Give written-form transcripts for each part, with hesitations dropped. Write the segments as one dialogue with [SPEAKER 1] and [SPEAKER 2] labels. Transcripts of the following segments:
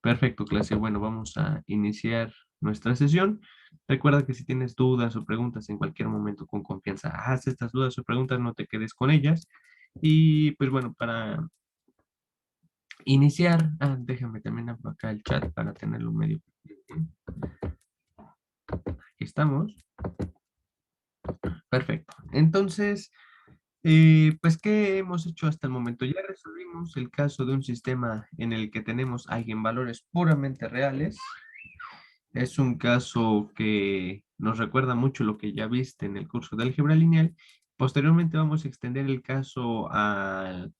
[SPEAKER 1] Perfecto, clase. Bueno, vamos a iniciar nuestra sesión. Recuerda que si tienes dudas o preguntas en cualquier momento con confianza, haz estas dudas o preguntas, no te quedes con ellas. Y pues bueno, para iniciar, déjame también abro acá el chat para tenerlo medio. Aquí estamos. Perfecto. Entonces, pues, ¿qué hemos hecho hasta el momento? Ya resolvimos el caso de un sistema en el que tenemos eigenvalores puramente reales. Es un caso que nos recuerda mucho lo que ya viste en el curso de álgebra lineal. Posteriormente vamos a extender el caso al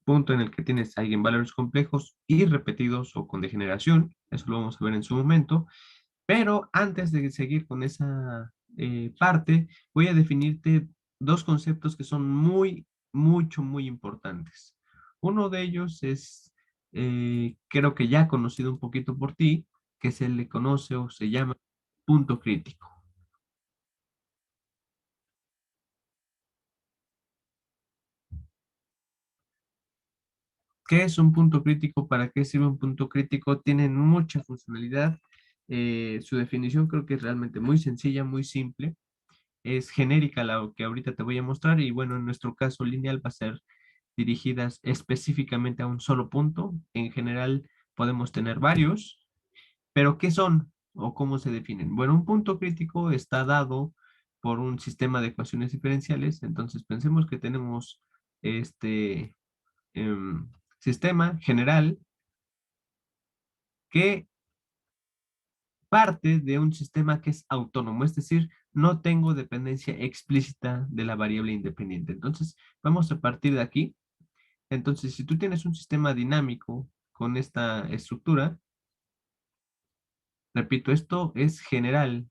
[SPEAKER 1] punto en el que tienes eigenvalores complejos y repetidos o con degeneración. Eso lo vamos a ver en su momento. Pero antes de seguir con esa parte, voy a definirte dos conceptos que son muy importantes. Uno de ellos es, creo que ya conocido un poquito por ti, que se le conoce o se llama punto crítico. ¿Qué es un punto crítico? ¿Para qué sirve un punto crítico? Tienen mucha funcionalidad. Su definición creo que es realmente muy sencilla, muy simple. Es genérica la que ahorita te voy a mostrar y bueno, en nuestro caso lineal va a ser dirigidas específicamente a un solo punto. En general podemos tener varios, pero ¿qué son o cómo se definen? Bueno, un punto crítico está dado por un sistema de ecuaciones diferenciales, entonces pensemos que tenemos este sistema general que parte de un sistema que es autónomo, es decir, no tengo dependencia explícita de la variable independiente. Entonces, vamos a partir de aquí. Entonces, si tú tienes un sistema dinámico con esta estructura, repito, esto es general,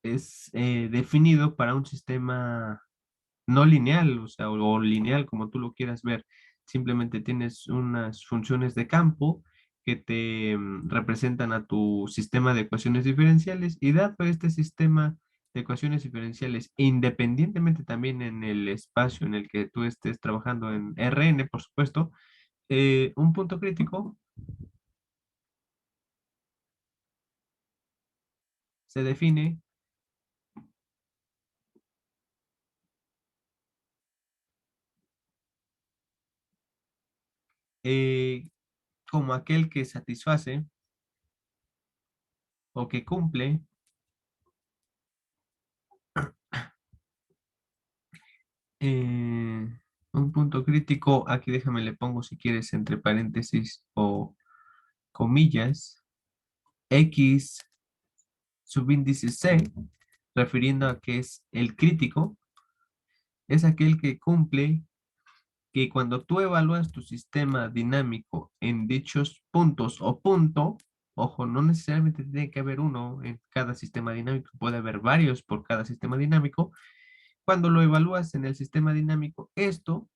[SPEAKER 1] es definido para un sistema no lineal, o sea, o lineal, como tú lo quieras ver. Simplemente tienes unas funciones de campo que te representan a tu sistema de ecuaciones diferenciales y dado este sistema de ecuaciones diferenciales, independientemente también en el espacio en el que tú estés trabajando en Rn, por supuesto, un punto crítico se define eh, como aquel que satisface o que cumple eh, un punto crítico. Aquí déjame le pongo si quieres entre paréntesis o comillas, X subíndice C, refiriendo a que es el crítico, es aquel que cumple que cuando tú evalúas tu sistema dinámico en dichos puntos o punto, ojo, no necesariamente tiene que haber uno en cada sistema dinámico, puede haber varios por cada sistema dinámico. Cuando lo evalúas en el sistema dinámico, esto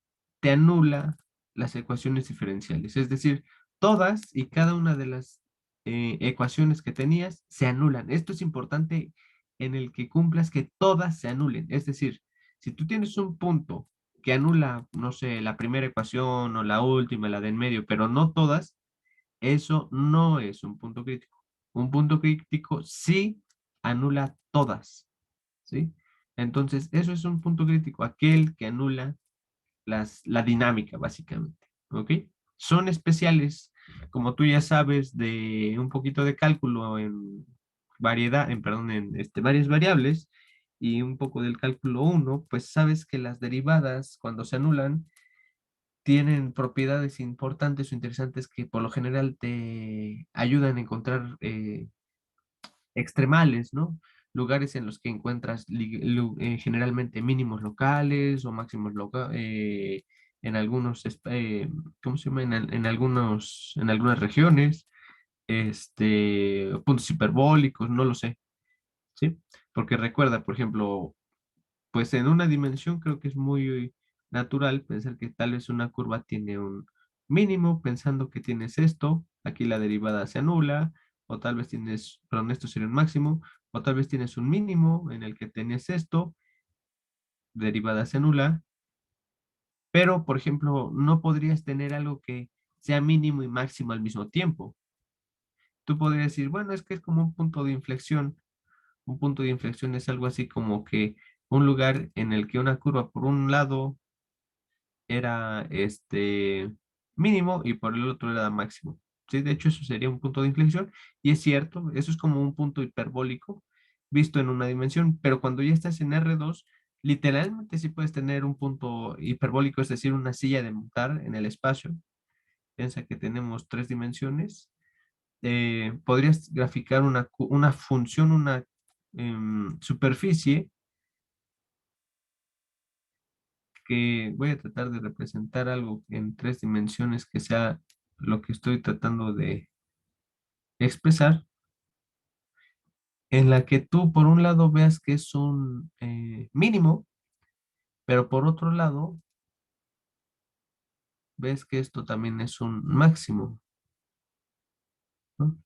[SPEAKER 1] te anula las ecuaciones diferenciales, es decir, todas y cada una de las ecuaciones que tenías se anulan. Esto es importante en el que cumplas que todas se anulen, es decir, si tú tienes un punto que anula, no sé, la primera ecuación o la última, la de en medio, pero no todas, eso no es un punto crítico. Un punto crítico sí anula todas, ¿sí? Entonces, eso es un punto crítico, aquel que anula la dinámica, básicamente, ¿ok? Son especiales, como tú ya sabes, de un poquito de cálculo en perdón, en varias variables y un poco del cálculo uno, pues sabes que las derivadas, cuando se anulan, tienen propiedades importantes o interesantes que por lo general te ayudan a encontrar extremales, ¿no? Lugares en los que encuentras generalmente mínimos locales o máximos en algunos, ¿cómo se llama? En algunas regiones, puntos hiperbólicos, no lo sé, ¿sí? Porque recuerda, por ejemplo, pues en una dimensión creo que es muy natural pensar que tal vez una curva tiene un mínimo, pensando que tienes esto, aquí la derivada se anula, o tal vez tienes, perdón, esto sería un máximo, o tal vez tienes un mínimo en el que tienes esto, derivada se anula, pero por ejemplo, no podrías tener algo que sea mínimo y máximo al mismo tiempo. Tú podrías decir, bueno, es que es como un punto de inflexión. Un punto de inflexión es algo así como que un lugar en el que una curva por un lado era mínimo y por el otro era máximo. Sí, de hecho eso sería un punto de inflexión y es cierto, eso es como un punto hiperbólico visto en una dimensión, pero cuando ya estás en R2, literalmente sí puedes tener un punto hiperbólico, es decir, una silla de montar en el espacio. Piensa que tenemos tres dimensiones. Podrías graficar una función, una superficie que voy a tratar de representar algo en tres dimensiones que sea lo que estoy tratando de expresar, en la que tú por un lado veas que es un mínimo, pero por otro lado ves que esto también es un máximo, ¿no?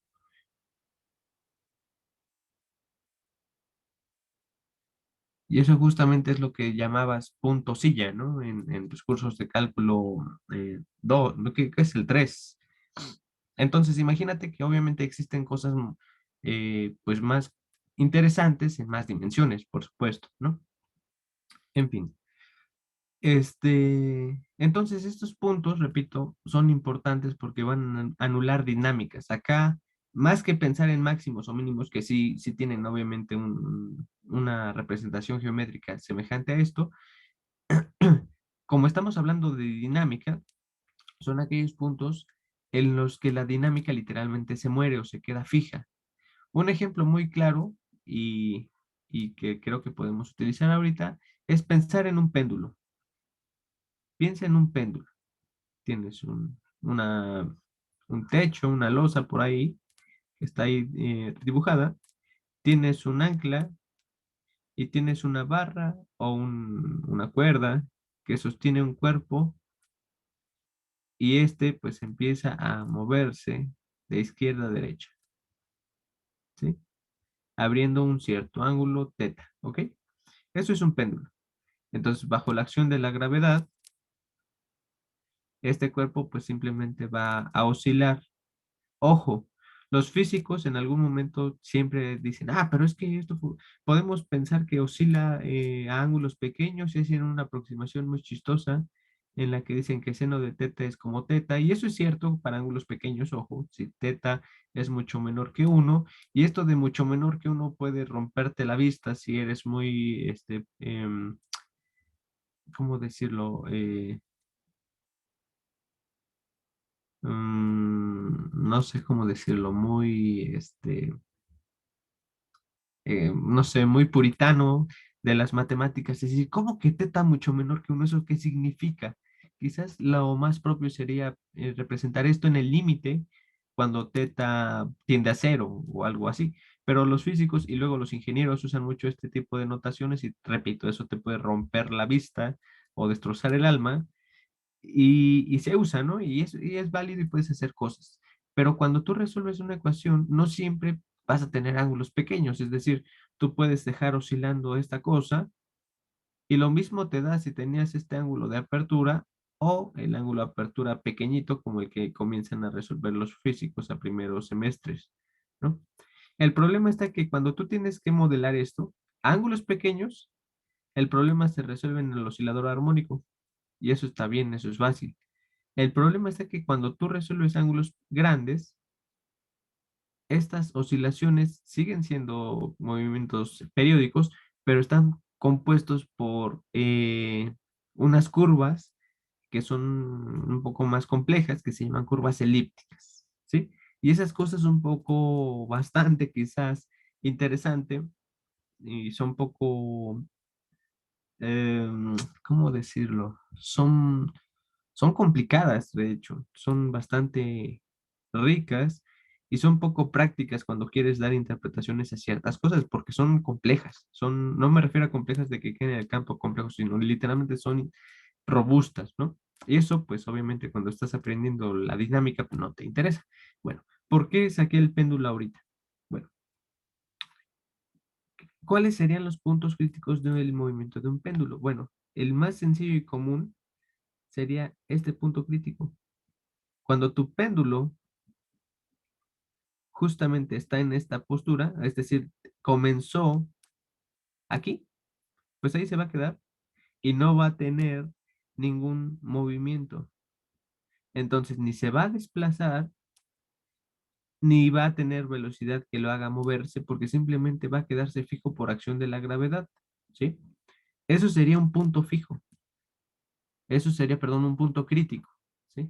[SPEAKER 1] Y eso justamente es lo que llamabas punto silla, ¿no? En tus cursos de cálculo 2, ¿qué es el 3? Entonces, imagínate que obviamente existen cosas pues más interesantes en más dimensiones, por supuesto, ¿no? En fin, entonces estos puntos, repito, son importantes porque van a anular dinámicas. Acá, más que pensar en máximos o mínimos, que sí tienen obviamente una representación geométrica semejante a esto, como estamos hablando de dinámica, son aquellos puntos en los que la dinámica literalmente se muere o se queda fija. Un ejemplo muy claro y que creo que podemos utilizar ahorita es pensar en un péndulo. Piensa en un péndulo. Tienes un techo, una losa por ahí, que está ahí dibujada. Tienes un ancla y tienes una barra o una cuerda que sostiene un cuerpo y este pues empieza a moverse de izquierda a derecha, ¿sí? Abriendo un cierto ángulo teta, ¿ok? Eso es un péndulo. Entonces, bajo la acción de la gravedad, este cuerpo pues simplemente va a oscilar. Ojo, los físicos en algún momento siempre dicen, pero es que podemos pensar que oscila a ángulos pequeños y hacen una aproximación muy chistosa en la que dicen que seno de teta es como teta, y eso es cierto para ángulos pequeños, ojo, si teta es mucho menor que uno, y esto de mucho menor que uno puede romperte la vista si eres muy, ¿cómo decirlo? No sé cómo decirlo, muy, no sé, muy puritano de las matemáticas. Es decir, ¿cómo que teta mucho menor que uno? ¿Eso qué significa? Quizás lo más propio sería representar esto en el límite cuando teta tiende a cero o algo así. Pero los físicos y luego los ingenieros usan mucho este tipo de notaciones y repito, eso te puede romper la vista o destrozar el alma y se usa, ¿no? Y es válido y puedes hacer cosas. Pero cuando tú resuelves una ecuación, no siempre vas a tener ángulos pequeños, es decir, tú puedes dejar oscilando esta cosa y lo mismo te da si tenías este ángulo de apertura o el ángulo de apertura pequeñito como el que comienzan a resolver los físicos a primeros semestres, ¿no? El problema está que cuando tú tienes que modelar esto, ángulos pequeños, el problema se resuelve en el oscilador armónico y eso está bien, eso es fácil. El problema está que cuando tú resuelves ángulos grandes, estas oscilaciones siguen siendo movimientos periódicos, pero están compuestos por unas curvas que son un poco más complejas, que se llaman curvas elípticas, ¿sí? Y esas cosas un poco, bastante quizás interesante y son poco, ¿cómo decirlo? Son complicadas, de hecho, son bastante ricas y son poco prácticas cuando quieres dar interpretaciones a ciertas cosas, porque son complejas. No me refiero a complejas de que queden en el campo complejos, sino literalmente son robustas, ¿no? Y eso, pues obviamente cuando estás aprendiendo la dinámica, pues, no te interesa. Bueno, ¿por qué saqué el péndulo ahorita? Bueno, ¿cuáles serían los puntos críticos del movimiento de un péndulo? Bueno, el más sencillo y común sería este punto crítico. Cuando tu péndulo justamente está en esta postura, es decir, comenzó aquí, pues ahí se va a quedar y no va a tener ningún movimiento. Entonces, ni se va a desplazar, ni va a tener velocidad que lo haga moverse, porque simplemente va a quedarse fijo por acción de la gravedad, ¿sí? Eso sería un punto fijo. Eso sería, perdón, un punto crítico, ¿sí?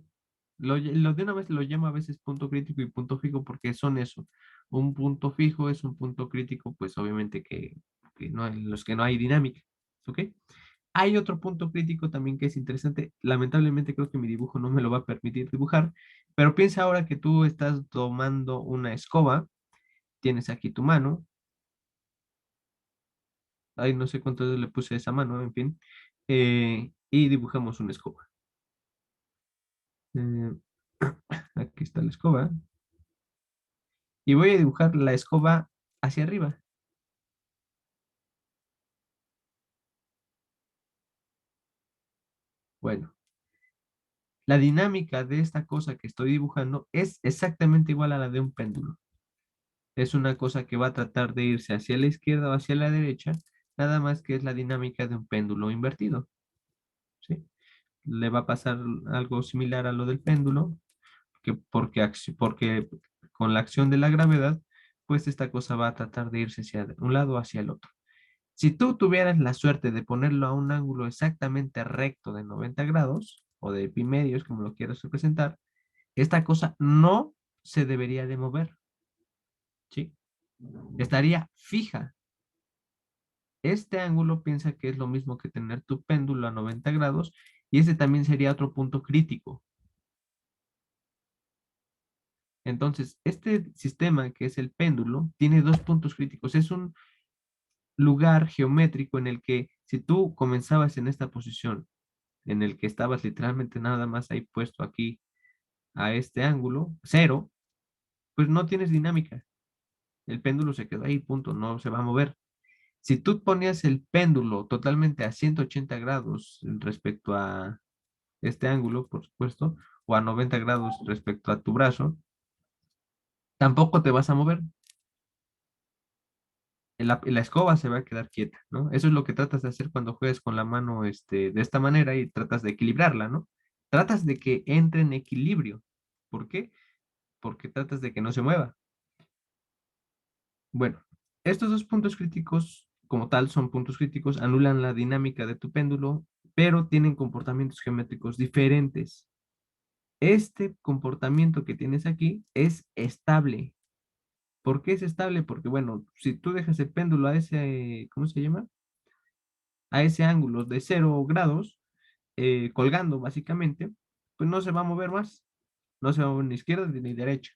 [SPEAKER 1] Lo de una vez lo llamo a veces punto crítico y punto fijo porque son eso. Un punto fijo es un punto crítico, pues obviamente que no, en los que no hay dinámica, ¿ok? Hay otro punto crítico también que es interesante. Lamentablemente creo que mi dibujo no me lo va a permitir dibujar, pero piensa ahora que tú estás tomando una escoba, tienes aquí tu mano, ay, no sé cuánto le puse a esa mano, en fin, y dibujamos una escoba. Eh, aquí está la escoba, y voy a dibujar la escoba hacia arriba. Bueno, la dinámica de esta cosa que estoy dibujando es exactamente igual a la de un péndulo. Es una cosa que va a tratar de irse hacia la izquierda o hacia la derecha, nada más que es la dinámica de un péndulo invertido, ¿sí? Le va a pasar algo similar a lo del péndulo, porque con la acción de la gravedad, pues esta cosa va a tratar de irse hacia un lado o hacia el otro. Si tú tuvieras la suerte de ponerlo a un ángulo exactamente recto de 90 grados, o de pi medios, como lo quieras representar, esta cosa no se debería de mover, ¿sí? Estaría fija. Este ángulo piensa que es lo mismo que tener tu péndulo a 90 grados y ese también sería otro punto crítico. Entonces, este sistema que es el péndulo tiene dos puntos críticos. Es un lugar geométrico en el que si tú comenzabas en esta posición, en el que estabas literalmente nada más ahí puesto aquí a este ángulo, cero, pues no tienes dinámica. El péndulo se quedó ahí, punto, no se va a mover. Si tú ponías el péndulo totalmente a 180 grados respecto a este ángulo, por supuesto, o a 90 grados respecto a tu brazo, tampoco te vas a mover. La escoba se va a quedar quieta, ¿no? Eso es lo que tratas de hacer cuando juegas con la mano de esta manera y tratas de equilibrarla, ¿no? Tratas de que entre en equilibrio. ¿Por qué? Porque tratas de que no se mueva. Bueno, estos dos puntos críticos, como tal, son puntos críticos, anulan la dinámica de tu péndulo, pero tienen comportamientos geométricos diferentes. Este comportamiento que tienes aquí es estable. ¿Por qué es estable? Porque, bueno, si tú dejas el péndulo a ese, ¿cómo se llama? A ese ángulo de 0 grados, colgando básicamente, pues no se va a mover más. No se va a mover ni izquierda ni derecha.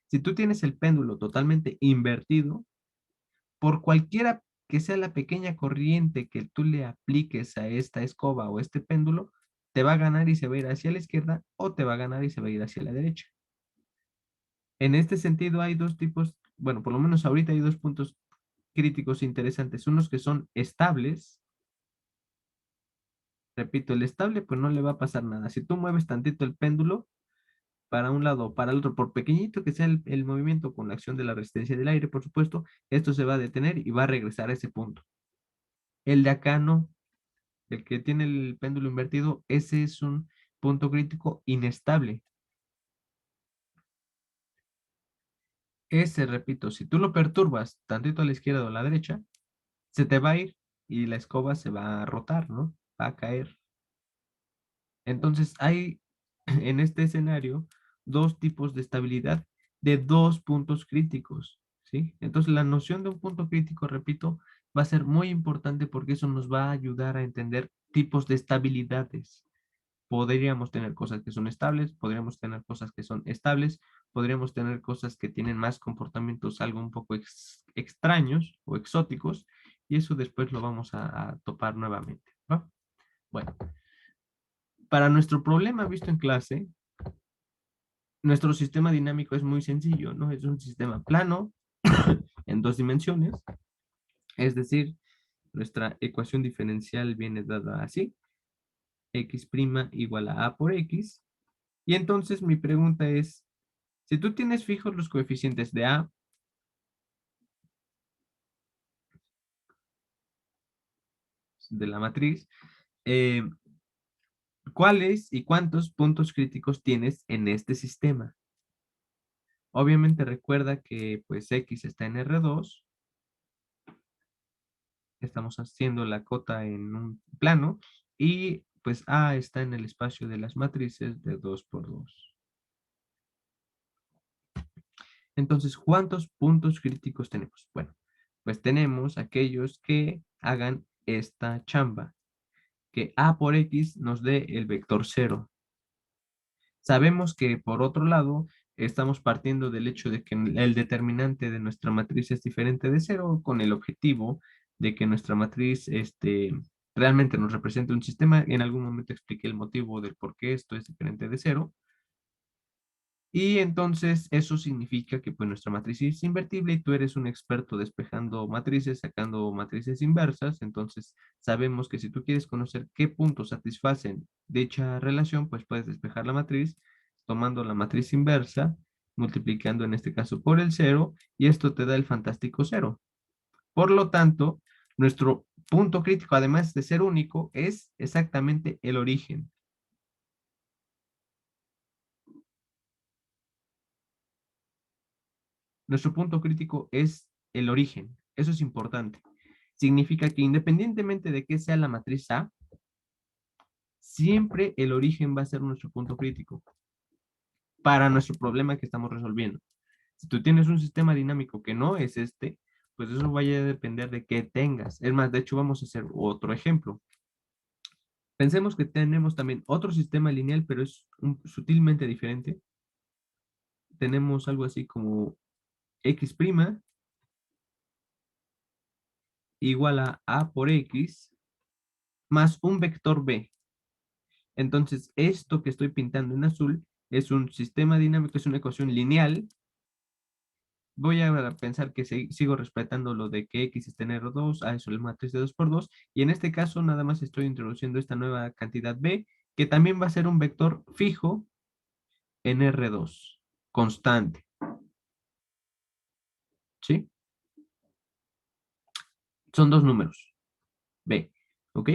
[SPEAKER 1] Si tú tienes el péndulo totalmente invertido, por cualquiera que sea la pequeña corriente que tú le apliques a esta escoba o este péndulo, te va a ganar y se va a ir hacia la izquierda o te va a ganar y se va a ir hacia la derecha. En este sentido hay dos tipos, bueno, por lo menos ahorita hay dos puntos críticos interesantes. Unos que son estables. Repito, el estable pues no le va a pasar nada. Si tú mueves tantito el péndulo para un lado o para el otro, por pequeñito que sea el movimiento con la acción de la resistencia del aire, por supuesto, esto se va a detener y va a regresar a ese punto. El de acá no, el que tiene el péndulo invertido, ese es un punto crítico inestable. Ese, repito, si tú lo perturbas tantito a la izquierda o a la derecha, se te va a ir y la escoba se va a rotar, ¿no? Va a caer. Entonces hay en este escenario dos tipos de estabilidad de dos puntos críticos, ¿sí? Entonces la noción de un punto crítico, repito, va a ser muy importante porque eso nos va a ayudar a entender tipos de estabilidades. Podríamos tener cosas que son estables, podríamos tener cosas que son estables, podríamos tener cosas que tienen más comportamientos algo un poco extraños o exóticos, y eso después lo vamos a topar nuevamente, ¿no? Bueno, para nuestro problema visto en clase, nuestro sistema dinámico es muy sencillo, ¿no? Es un sistema plano en dos dimensiones, es decir, nuestra ecuación diferencial viene dada así, x' igual a por x, Y entonces mi pregunta es, si tú tienes fijos los coeficientes de A, de la matriz, eh, ¿cuáles y cuántos puntos críticos tienes en este sistema? Obviamente recuerda que pues X está en R2, estamos haciendo la cota en un plano, y pues A está en el espacio de las matrices de 2 por 2. Entonces, ¿cuántos puntos críticos tenemos? Bueno, pues tenemos aquellos que hagan esta chamba, que A por X nos dé el vector cero. Sabemos que, por otro lado, estamos partiendo del hecho de que el determinante de nuestra matriz es diferente de cero, con el objetivo de que nuestra matriz realmente nos represente un sistema. En algún momento expliqué el motivo del por qué esto es diferente de cero. Y entonces eso significa que pues nuestra matriz es invertible y tú eres un experto despejando matrices, sacando matrices inversas. Entonces sabemos que si tú quieres conocer qué puntos satisfacen dicha relación, pues puedes despejar la matriz tomando la matriz inversa, multiplicando en este caso por el cero, y esto te da el fantástico cero. Por lo tanto, nuestro punto crítico, además de ser único, es exactamente el origen. Nuestro punto crítico es el origen. Eso es importante. Significa que independientemente de qué sea la matriz A, siempre el origen va a ser nuestro punto crítico para nuestro problema que estamos resolviendo. Si tú tienes un sistema dinámico que no es este, pues eso vaya a depender de qué tengas. Es más, de hecho, vamos a hacer otro ejemplo. Pensemos que tenemos también otro sistema lineal, pero es sutilmente diferente. Tenemos algo así como x' igual a por x más un vector b. Entonces, esto que estoy pintando en azul es un sistema dinámico, es una ecuación lineal. Voy a pensar que sigo respetando lo de que X está en R2, A es la matriz de 2 por 2, y en este caso nada más estoy introduciendo esta nueva cantidad B, que también va a ser un vector fijo en R2, constante, ¿sí? Son dos números, B, ¿ok?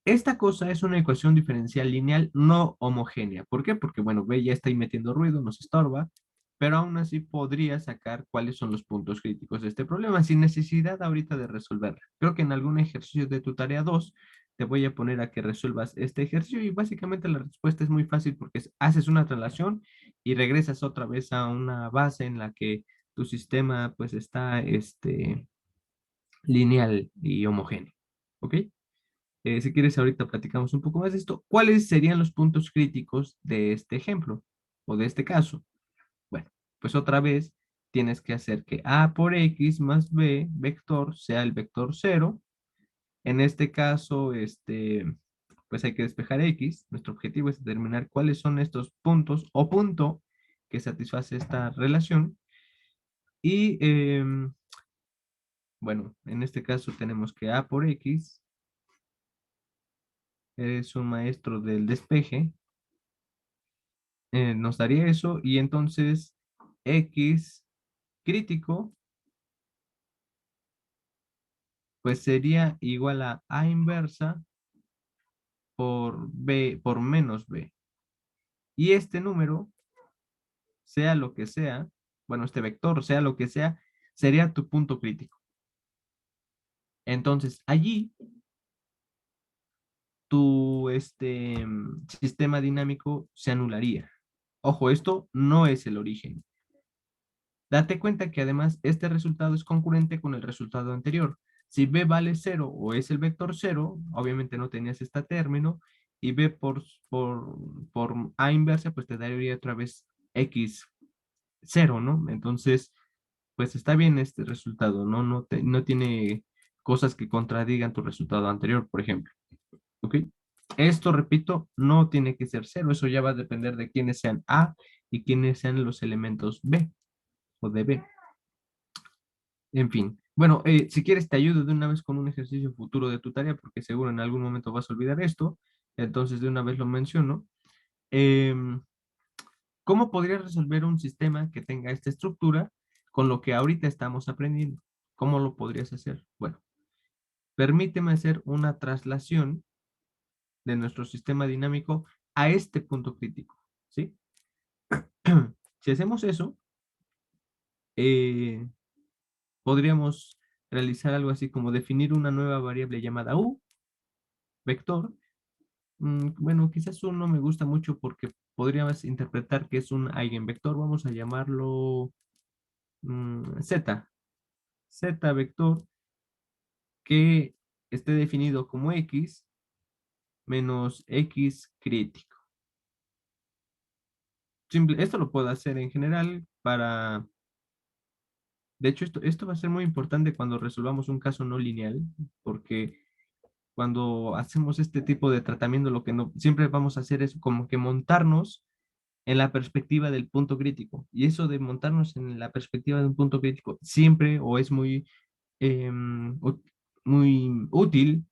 [SPEAKER 1] Esta cosa es una ecuación diferencial lineal no homogénea. ¿Por qué? Porque, bueno, B ya está ahí metiendo ruido, nos estorba, pero aún así podría sacar cuáles son los puntos críticos de este problema sin necesidad ahorita de resolverla. Creo que en algún ejercicio de tu tarea 2 te voy a poner a que resuelvas este ejercicio, y básicamente la respuesta es muy fácil porque haces una relación y regresas otra vez a una base en la que tu sistema pues está lineal y homogéneo. ¿Ok? Si quieres, ahorita platicamos un poco más de esto. ¿Cuáles serían los puntos críticos de este ejemplo o de este caso? Bueno, pues otra vez tienes que hacer que A por X más B vector sea el vector cero. En este caso, pues hay que despejar X. Nuestro objetivo es determinar cuáles son estos puntos o punto que satisface esta relación. Y bueno, en este caso tenemos que A por X es un maestro del despeje, nos daría eso, y entonces X crítico pues sería igual a A inversa por B, por menos B. Y este número, sea lo que sea, bueno, este vector, sea lo que sea, sería tu punto crítico. Entonces, allí tu sistema dinámico se anularía. Ojo, esto no es el origen. Date cuenta que además este resultado es concurrente con el resultado anterior. Si B vale cero o es el vector cero, obviamente no tenías este término, y B por A inversa, pues te daría otra vez X cero, ¿no? Entonces, pues está bien este resultado, ¿no? No tiene cosas que contradigan tu resultado anterior, por ejemplo. ¿Ok? Esto, repito, no tiene que ser cero, eso ya va a depender de quiénes sean A y quiénes sean los elementos B o de B. En fin, bueno, si quieres te ayudo de una vez con un ejercicio futuro de tu tarea, porque seguro en algún momento vas a olvidar esto, entonces de una vez lo menciono. Em, ¿Cómo podría resolver un sistema que tenga esta estructura con lo que ahorita estamos aprendiendo? ¿Cómo lo podrías hacer? Bueno, permíteme hacer una traslación de nuestro sistema dinámico a este punto crítico, ¿sí? Si hacemos eso, eh, podríamos realizar algo así como definir una nueva variable llamada u, vector. Bueno, quizás u no me gusta mucho porque podríamos interpretar que es un eigenvector. Vamos a llamarlo z. Z vector que esté definido como x menos x crítico. Esto lo puedo hacer en general para... De hecho, esto va a ser muy importante cuando resolvamos un caso no lineal, porque cuando hacemos este tipo de tratamiento, lo que no, siempre vamos a hacer es como que montarnos en la perspectiva del punto crítico. Y eso de montarnos en la perspectiva de un punto crítico siempre o es muy, muy útil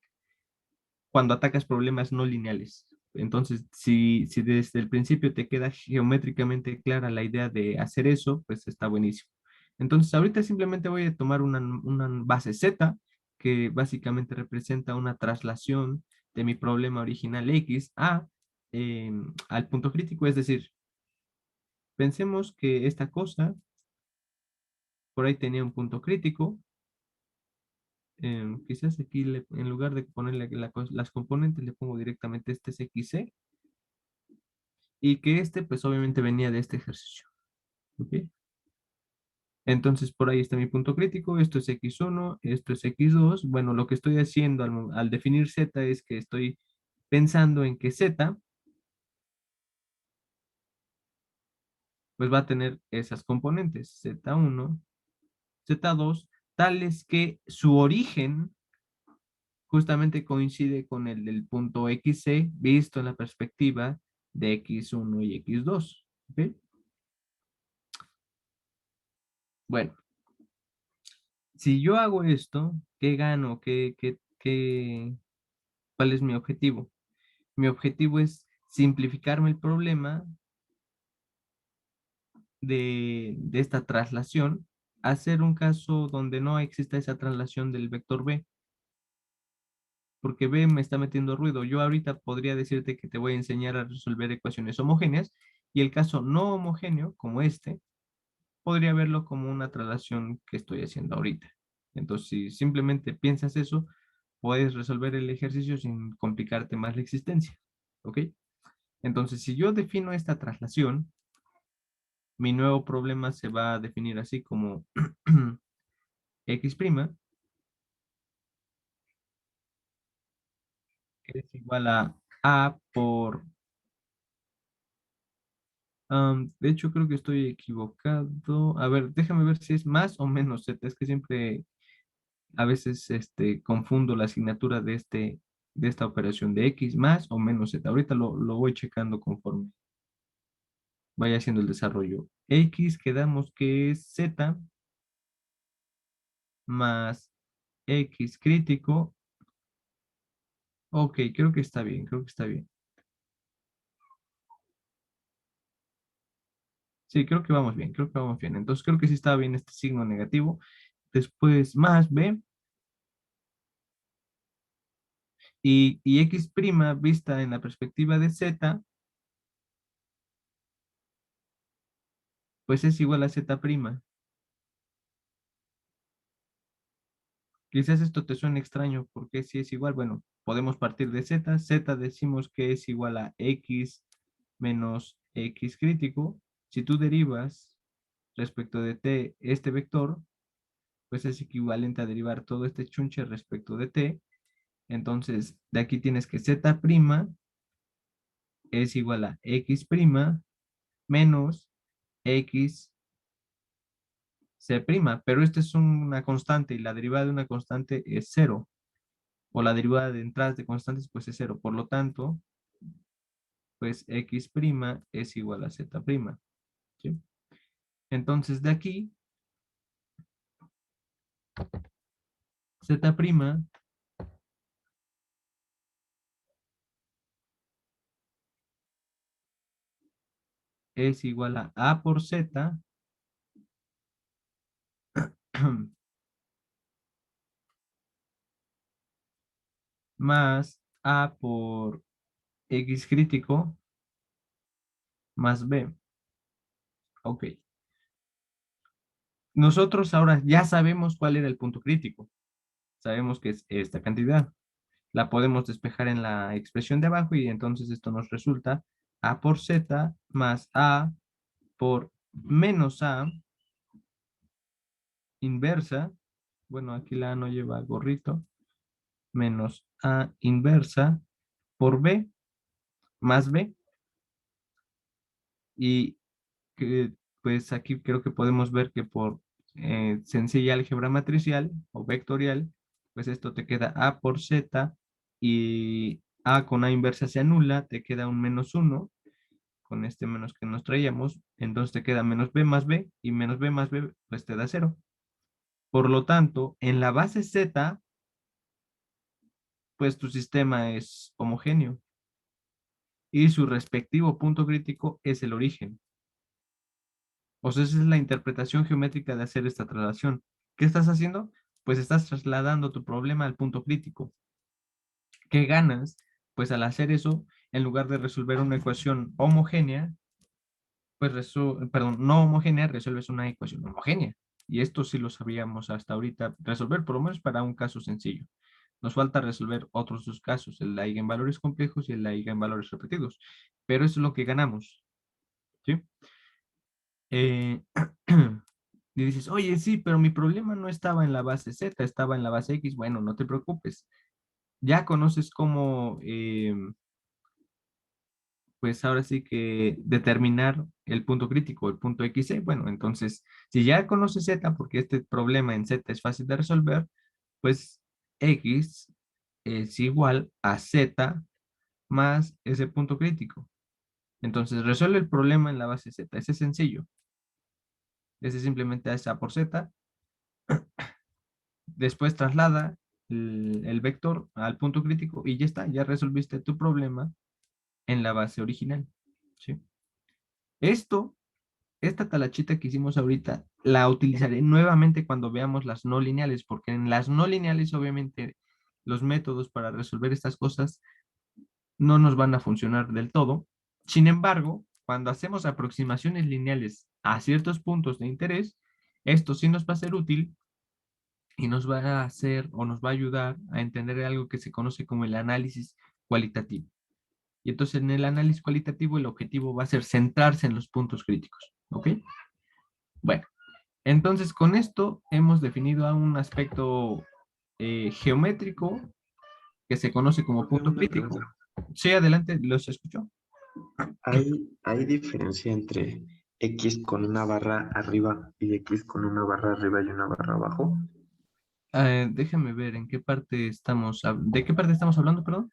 [SPEAKER 1] cuando atacas problemas no lineales. Entonces, si desde el principio te queda geométricamente clara la idea de hacer eso, pues está buenísimo. Entonces, ahorita simplemente voy a tomar una base Z, que básicamente representa una traslación de mi problema original X al punto crítico. Es decir, pensemos que esta cosa por ahí tenía un punto crítico. Quizás aquí en lugar de ponerle las componentes le pongo directamente este es XC y que este pues obviamente venía de este ejercicio. ¿Ok? Entonces por ahí está mi punto crítico, esto es X1, esto es X2. Bueno, lo que estoy haciendo al definir Z es que estoy pensando en que Z pues va a tener esas componentes, Z1, Z2, tales que su origen justamente coincide con el del punto XC visto en la perspectiva de X1 y X2. ¿Ok? Bueno, si yo hago esto, ¿qué gano? ¿Cuál es mi objetivo? Mi objetivo es simplificarme el problema de esta traslación, hacer un caso donde no exista esa traslación del vector B, porque B me está metiendo ruido. Yo ahorita podría decirte que te voy a enseñar a resolver ecuaciones homogéneas y el caso no homogéneo, como este, podría verlo como una traslación que estoy haciendo ahorita. Entonces, si simplemente piensas eso, puedes resolver el ejercicio sin complicarte más la existencia. ¿Ok? Entonces, si yo defino esta traslación, mi nuevo problema se va a definir así como x', que es igual a por... de hecho, creo que estoy equivocado. A ver, déjame ver si es más o menos z. Es que siempre a veces confundo la asignatura de esta operación de x más o menos z. Ahorita lo voy checando conforme vaya haciendo el desarrollo. X quedamos que es z más x crítico. Ok, creo que está bien, creo que está bien. Sí, creo que vamos bien, creo que vamos bien. Entonces creo que sí está bien este signo negativo. Después más b y x' vista en la perspectiva de z, pues es igual a z'. Quizás esto te suene extraño porque si es igual, bueno, podemos partir de z. Z decimos que es igual a x menos x crítico. Si tú derivas respecto de t este vector, pues es equivalente a derivar todo este chunche respecto de t. Entonces, de aquí tienes que z' es igual a x' menos x c', pero esta es una constante y la derivada de una constante es cero, o la derivada de entradas de constantes pues es cero, por lo tanto, pues x' es igual a z', ¿sí? Entonces de aquí, z' es igual a A por Z más A por X crítico más B. Ok. Nosotros ahora ya sabemos cuál era el punto crítico. Sabemos que es esta cantidad. La podemos despejar en la expresión de abajo y entonces esto nos resulta A por Z más A por menos A inversa. Bueno, aquí la A no lleva gorrito. Menos A inversa por B más B. Y que, pues aquí creo que podemos ver que por sencilla álgebra matricial o vectorial, pues esto te queda A por Z y A con A inversa se anula, te queda un menos 1 con este menos que nos traíamos, entonces te queda menos B más B y menos B más B pues te da 0. Por lo tanto, en la base Z, pues tu sistema es homogéneo y su respectivo punto crítico es el origen. O sea, esa es la interpretación geométrica de hacer esta traslación. ¿Qué estás haciendo? Pues estás trasladando tu problema al punto crítico. ¿Qué ganas? Pues al hacer eso, en lugar de resolver una ecuación homogénea, pues perdón, no homogénea, resuelves una ecuación homogénea. Y esto sí lo sabíamos hasta ahorita resolver, por lo menos para un caso sencillo. Nos falta resolver otros dos casos, el de eigenvalores complejos y el de eigenvalores repetidos. Pero eso es lo que ganamos. ¿Sí? Eh, y dices, oye, sí, pero mi problema no estaba en la base Z, estaba en la base X. Bueno, no te preocupes. Ya conoces cómo, pues ahora sí que determinar el punto crítico, el punto XY. Bueno, entonces, si ya conoces Z, porque este problema en Z es fácil de resolver, pues X es igual a Z más ese punto crítico. Entonces, resuelve el problema en la base Z. Ese es sencillo. Ese simplemente es A por Z. Después traslada el vector al punto crítico y ya está, ya resolviste tu problema en la base original. ¿Sí? Esto, esta talachita que hicimos ahorita, la utilizaré nuevamente cuando veamos las no lineales, porque en las no lineales, obviamente, los métodos para resolver estas cosas no nos van a funcionar del todo. Sin embargo, cuando hacemos aproximaciones lineales a ciertos puntos de interés, esto sí nos va a ser útil y nos va a hacer o nos va a ayudar a entender algo que se conoce como el análisis cualitativo. Y entonces en el análisis cualitativo el objetivo va a ser centrarse en los puntos críticos. ¿Ok? Bueno, entonces con esto hemos definido a un aspecto geométrico que se conoce como
[SPEAKER 2] Tengo
[SPEAKER 1] punto
[SPEAKER 2] una
[SPEAKER 1] crítico.
[SPEAKER 2] pregunta.
[SPEAKER 1] Sí, adelante, los escucho.
[SPEAKER 2] ¿Hay diferencia entre X con una barra arriba y X con una barra arriba y una barra abajo?
[SPEAKER 1] Déjame ver en qué parte estamos, de qué parte estamos hablando, perdón.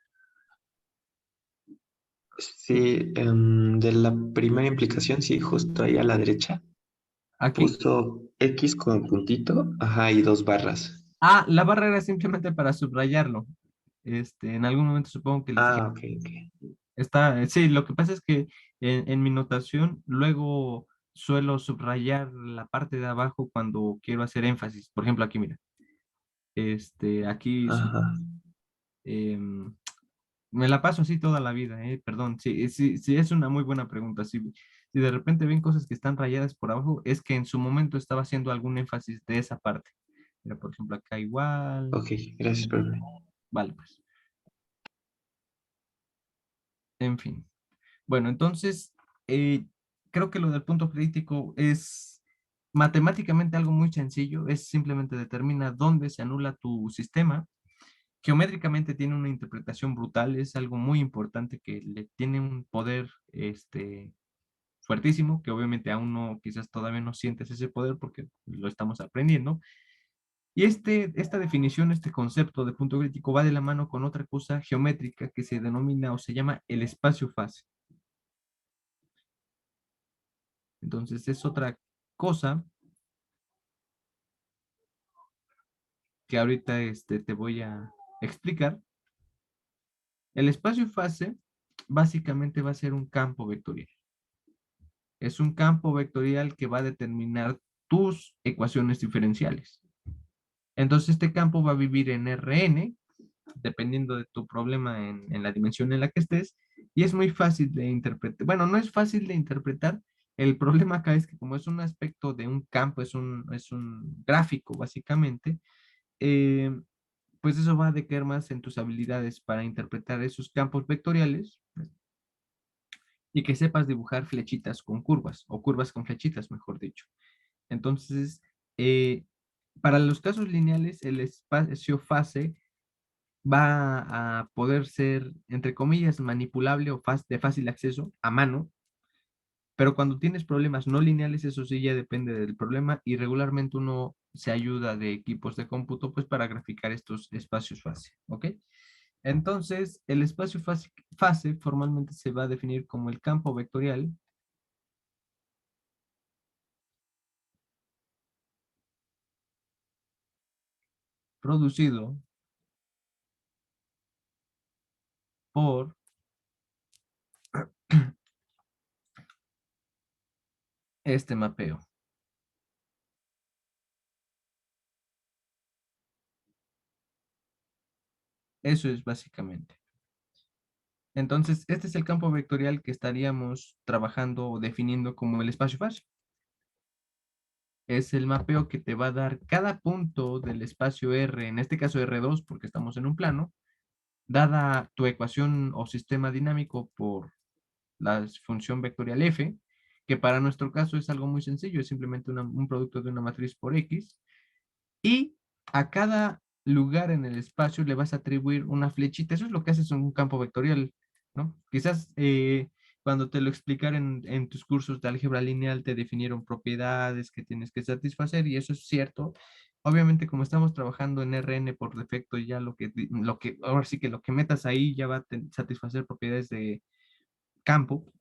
[SPEAKER 2] Sí, de la primera implicación, sí, justo ahí a la derecha,
[SPEAKER 1] Aquí.
[SPEAKER 2] puso X con puntito, ajá, y dos barras.
[SPEAKER 1] Ah, la barra era simplemente para subrayarlo. En algún momento supongo que les dije,
[SPEAKER 2] Ah, ok, ok.
[SPEAKER 1] sí, lo que pasa es que en mi notación luego suelo subrayar la parte de abajo cuando quiero hacer énfasis. Por ejemplo, aquí, mira, aquí
[SPEAKER 2] Ajá.
[SPEAKER 1] em, me la paso así toda la vida, perdón. Sí, sí, sí, es una muy buena pregunta. Si de repente ven cosas que están rayadas por abajo, es que en su momento estaba haciendo algún énfasis de esa parte. Mira, por ejemplo, acá igual.
[SPEAKER 2] Ok, gracias, profe.
[SPEAKER 1] Vale, pues, en fin. Bueno, entonces, creo que lo del punto crítico es matemáticamente algo muy sencillo, es simplemente determina dónde se anula tu sistema. Geométricamente tiene una interpretación brutal, es algo muy importante que le tiene un poder, fuertísimo, que obviamente aún no, quizás todavía no sientes ese poder porque lo estamos aprendiendo. Y esta definición, este concepto de punto crítico va de la mano con otra cosa geométrica que se denomina o se llama el espacio-fase. Entonces es otra cosa que ahorita te voy a explicar. El espacio-fase básicamente va a ser un campo vectorial. Es un campo vectorial que va a determinar tus ecuaciones diferenciales. Entonces, este campo va a vivir en Rn, dependiendo de tu problema en la dimensión en la que estés, y es muy fácil de interpretar. Bueno, no es fácil de interpretar. El problema acá es que como es un aspecto de un campo, es un gráfico, básicamente, eh, pues eso va a decaer más en tus habilidades para interpretar esos campos vectoriales y que sepas dibujar flechitas con curvas, o curvas con flechitas, mejor dicho. Entonces, eh, para los casos lineales, el espacio fase va a poder ser, entre comillas, manipulable o de fácil acceso a mano, pero cuando tienes problemas no lineales, eso sí ya depende del problema y regularmente uno se ayuda de equipos de cómputo pues para graficar estos espacios fase, ¿ok? Entonces, el espacio fase formalmente se va a definir como el campo vectorial producido por este mapeo. Eso es básicamente. Entonces, este es el campo vectorial que estaríamos trabajando o definiendo como el espacio fase. Es el mapeo que te va a dar cada punto del espacio R, en este caso R2, porque estamos en un plano, dada tu ecuación o sistema dinámico por la función vectorial f, que para nuestro caso es algo muy sencillo, es simplemente un producto de una matriz por x, y a cada lugar en el espacio le vas a atribuir una flechita. Eso es lo que haces en un campo vectorial, ¿no? Quizás cuando te lo explicaron en tus cursos de álgebra lineal te definieron propiedades que tienes que satisfacer y eso es cierto. Obviamente, como estamos trabajando en Rn por defecto, ya ahora sí que lo que metas ahí ya va a satisfacer propiedades de campo.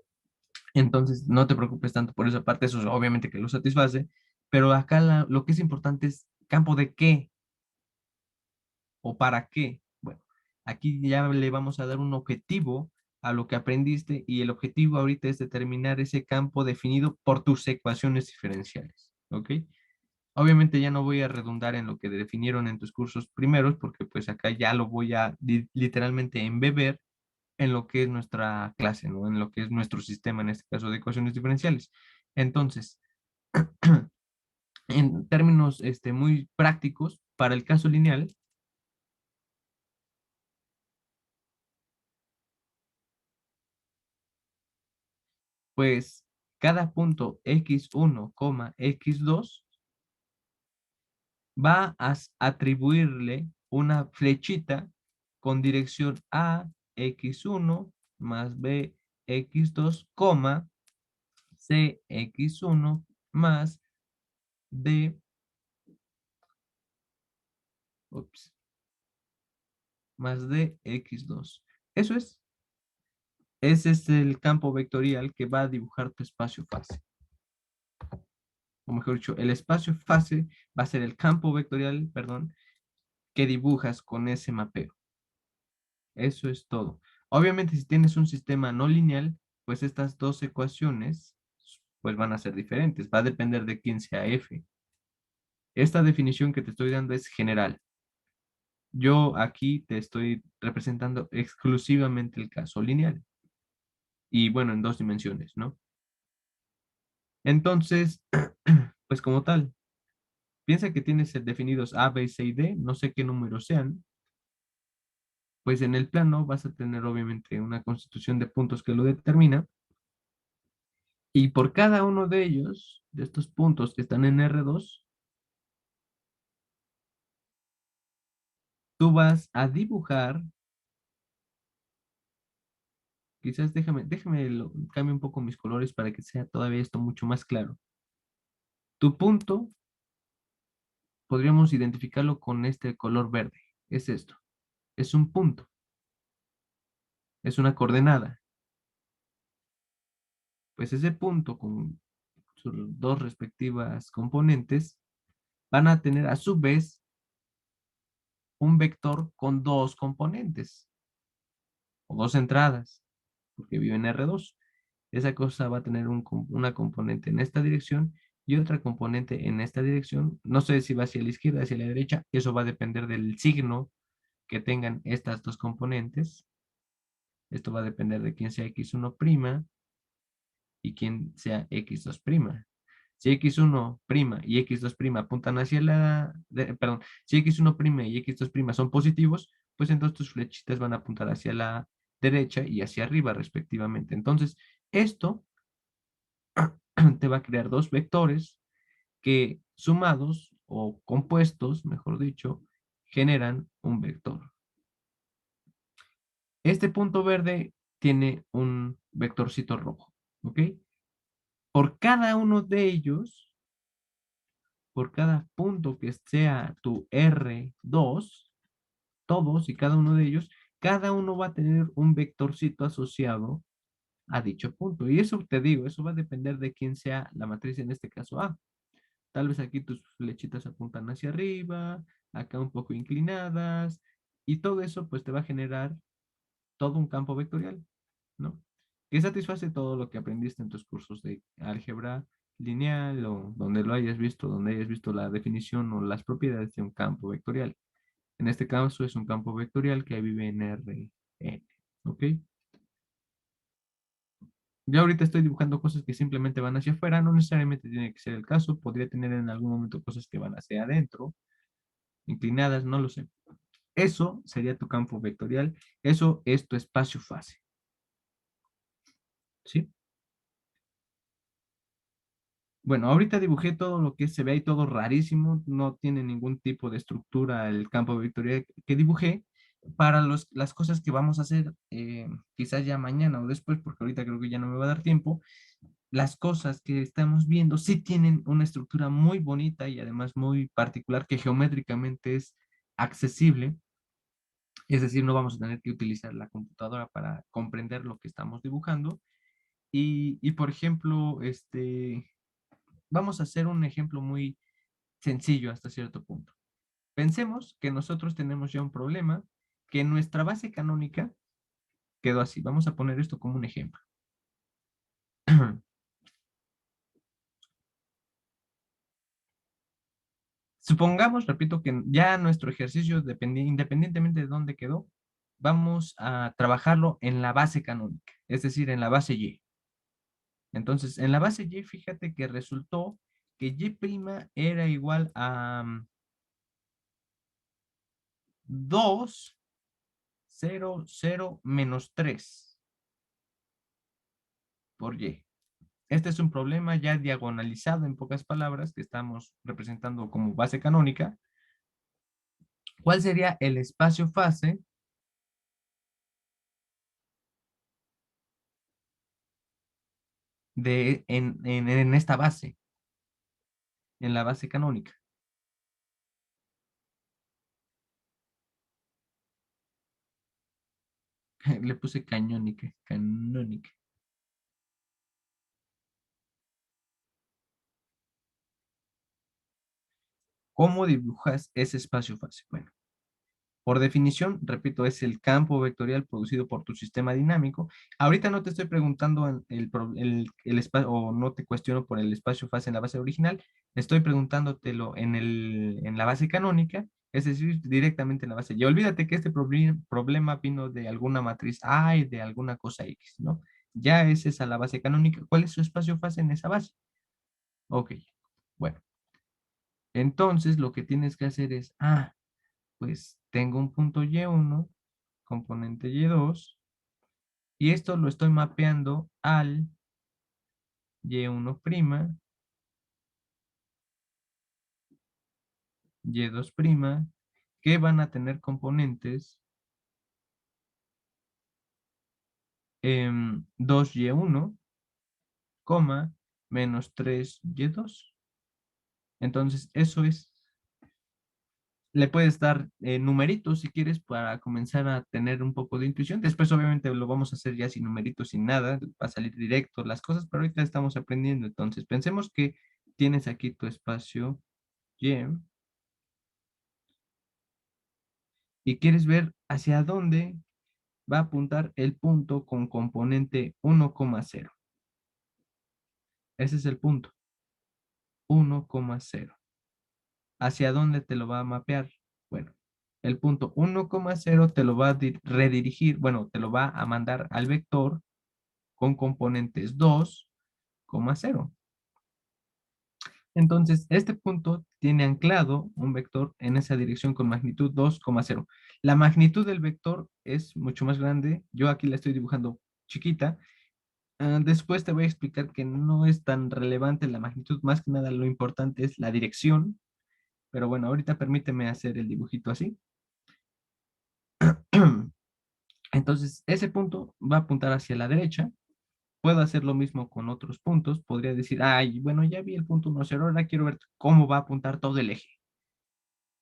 [SPEAKER 1] Entonces, no te preocupes tanto por esa parte, eso es obviamente que lo satisface, pero acá lo que es importante es campo de qué o para qué. Bueno, aquí ya le vamos a dar un objetivo a lo que aprendiste y el objetivo ahorita es determinar ese campo definido por tus ecuaciones diferenciales, ¿ok? Obviamente ya no voy a redundar en lo que definieron en tus cursos primeros porque pues acá ya lo voy a literalmente embeber en lo que es nuestra clase, ¿no? En lo que es nuestro sistema, en este caso de ecuaciones diferenciales. Entonces, en términos muy prácticos, para el caso lineal, pues cada punto x1, x2 va a atribuirle una flechita con dirección a x1 más b x2, c x1 más d, ups, más d x2. Eso es. Ese es el campo vectorial que va a dibujar tu espacio fase. O mejor dicho, el espacio fase va a ser el campo vectorial, perdón, que dibujas con ese mapeo. Eso es todo. Obviamente, si tienes un sistema no lineal, pues estas dos ecuaciones pues van a ser diferentes. Va a depender de quién sea f. Esta definición que te estoy dando es general. Yo aquí te estoy representando exclusivamente el caso lineal. Y bueno, en dos dimensiones, ¿no? Entonces, pues como tal, piensa que tienes definidos A, B, C y D, no sé qué números sean, pues en el plano vas a tener obviamente una constitución de puntos que lo determina, y por cada uno de ellos, de estos puntos que están en R2, tú vas a dibujar, quizás cambio un poco mis colores para que sea todavía esto mucho más claro. Tu punto, podríamos identificarlo con este color verde, es esto, es un punto, es una coordenada. Pues ese punto con sus dos respectivas componentes van a tener a su vez un vector con dos componentes o dos entradas, porque vive en R2. esa cosa va a tener una componente en esta dirección y otra componente en esta dirección. No sé si va hacia la izquierda, hacia la derecha, eso va a depender del signo que tengan estas dos componentes. Esto va a depender de quién sea x1' y quién sea x2'. Si x1' y x2' apuntan hacia perdón, si x1' y x2' son positivos, pues entonces tus flechitas van a apuntar hacia la derecha y hacia arriba respectivamente. Entonces, esto te va a crear dos vectores que sumados o compuestos, mejor dicho, generan un vector. Este punto verde tiene un vectorcito rojo, ¿ok? Por cada uno de ellos, por cada punto que sea tu R2, todos y cada uno de ellos, cada uno va a tener un vectorcito asociado a dicho punto. Y eso te digo, eso va a depender de quién sea la matriz, en este caso A. Tal vez aquí tus flechitas apuntan hacia arriba, acá un poco inclinadas, y todo eso pues te va a generar todo un campo vectorial, ¿no? Que satisface todo lo que aprendiste en tus cursos de álgebra lineal o donde lo hayas visto, donde hayas visto la definición o las propiedades de un campo vectorial. En este caso es un campo vectorial que vive en Rn, ¿ok? Yo ahorita estoy dibujando cosas que simplemente van hacia afuera, no necesariamente tiene que ser el caso, podría tener en algún momento cosas que van hacia adentro, inclinadas, no lo sé. Eso sería tu campo vectorial, eso es tu espacio-fase, ¿sí? Bueno, ahorita dibujé todo lo que se ve ahí, todo rarísimo, no tiene ningún tipo de estructura el campo vectorial que dibujé para las cosas que vamos a hacer quizás ya mañana o después, porque ahorita creo que ya no me va a dar tiempo. Las cosas que estamos viendo sí tienen una estructura muy bonita y además muy particular que geométricamente es accesible, es decir, no vamos a tener que utilizar la computadora para comprender lo que estamos dibujando. Por ejemplo, vamos a hacer un ejemplo muy sencillo hasta cierto punto. Pensemos que nosotros tenemos ya un problema, que nuestra base canónica quedó así. Vamos a poner esto como un ejemplo. Supongamos, repito, que ya nuestro ejercicio, independientemente de dónde quedó, vamos a trabajarlo en la base canónica, es decir, en la base Y. Entonces, en la base Y, fíjate que resultó que Y' era igual a 2, 0, 0, menos 3 por Y. Este es un problema ya diagonalizado en pocas palabras que estamos representando como base canónica. ¿Cuál sería el espacio-fase en esta base, en la base canónica? Le puse cañónica, canónica. ¿Cómo dibujas ese espacio-fase? Bueno, por definición, repito, es el campo vectorial producido por tu sistema dinámico. Ahorita no te estoy preguntando el espacio, o no te cuestiono por el espacio-fase en la base original, estoy preguntándotelo en la base canónica, es decir, directamente en la base. Y olvídate que este problema vino de alguna matriz A y de alguna cosa X, ¿no? Ya es esa la base canónica. ¿Cuál es su espacio-fase en esa base? Ok, bueno. Entonces, lo que tienes que hacer es, pues tengo un punto Y1, componente Y2, y esto lo estoy mapeando al Y1', Y2', que van a tener componentes 2Y1, menos 3Y2. Entonces, eso es. Le puedes dar numeritos si quieres para comenzar a tener un poco de intuición. Después obviamente lo vamos a hacer ya sin numeritos, sin nada, va a salir directo las cosas, pero ahorita estamos aprendiendo. Entonces pensemos que tienes aquí tu espacio Y y quieres ver hacia dónde va a apuntar el punto con componente 1,0. Ese es el punto. 1,0. ¿Hacia dónde te lo va a mapear? Bueno, el punto 1,0 te lo va a redirigir, bueno, te lo va a mandar al vector con componentes 2,0. Entonces, este punto tiene anclado un vector en esa dirección con magnitud 2,0. La magnitud del vector es mucho más grande. Yo aquí la estoy dibujando chiquita. Después te voy a explicar que no es tan relevante la magnitud. Más que nada lo importante es la dirección. Pero bueno, ahorita permíteme hacer el dibujito así. Entonces, ese punto va a apuntar hacia la derecha. Puedo hacer lo mismo con otros puntos. Podría decir, ay, bueno, ya vi el punto 1,0, ahora quiero ver cómo va a apuntar todo el eje.